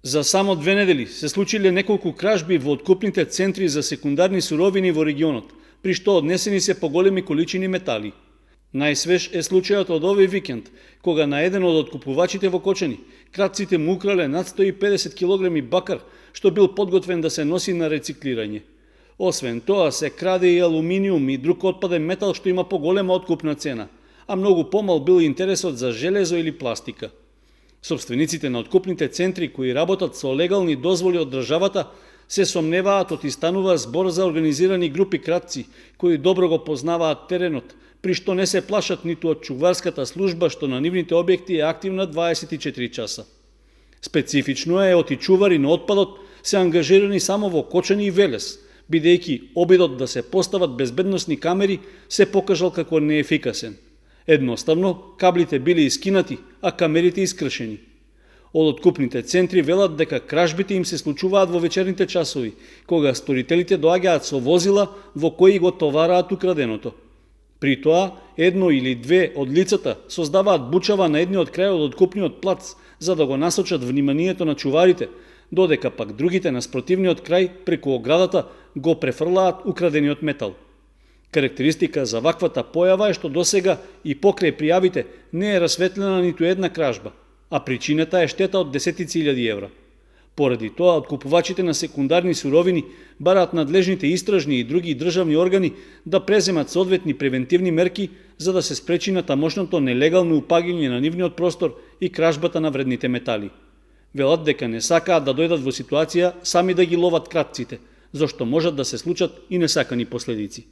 За само 2 недели се случиле неколку кражби во откупните центри за секундарни суровини во регионот, при што однесени се поголеми количини метали. Најсвеж е случајот од овој викенд, кога на еден од откупувачите во Кочани кратците му украле над 150 килограми бакар, што бил подготвен да се носи на рециклирање. Освен тоа се краде и алуминиум и друг отпаден метал што има поголема откупна цена, а многу помал бил интересот за железо или пластика. Собствениците на откупните центри кои работат со легални дозволи од државата се сомневаат од истанува збор за организирани групи кратци кои добро го познаваат теренот, при што не се плашат ниту од чуварската служба што на нивните објекти е активна 24 часа. Специфично е оти чувари на отпадот се ангажирани само во Кочани и Велес, бидејќи обидот да се постават безбедносни камери се покажал како неефикасен. Едноставно, каблите били искинати, а камерите искршени. Од откупните центри велат дека кражбите им се случуваат во вечерните часови, кога сторителите доаѓаат со возила во кои го товараат украденото. При тоа, едно или две од лицата создаваат бучава на едниот крај од откупниот плац, за да го насочат вниманието на чуварите, додека пак другите на спротивниот крај преку оградата го префрлаат украдениот метал. Карактеристика за ваквата појава е што досега и покрај пријавите не е расветлена ниту една кражба, а причината е штета од десетици илјади евра. Поради тоа, откупувачите на секундарни суровини бараат надлежните истражни и други државни органи да преземат соодветни превентивни мерки за да се спречи на тамошното нелегално упаѓање на нивниот простор и кражбата на вредните метали. Велат дека не сакаат да дојдат во ситуација сами да ги ловат кратците, зашто можат да се случат и несакани последици.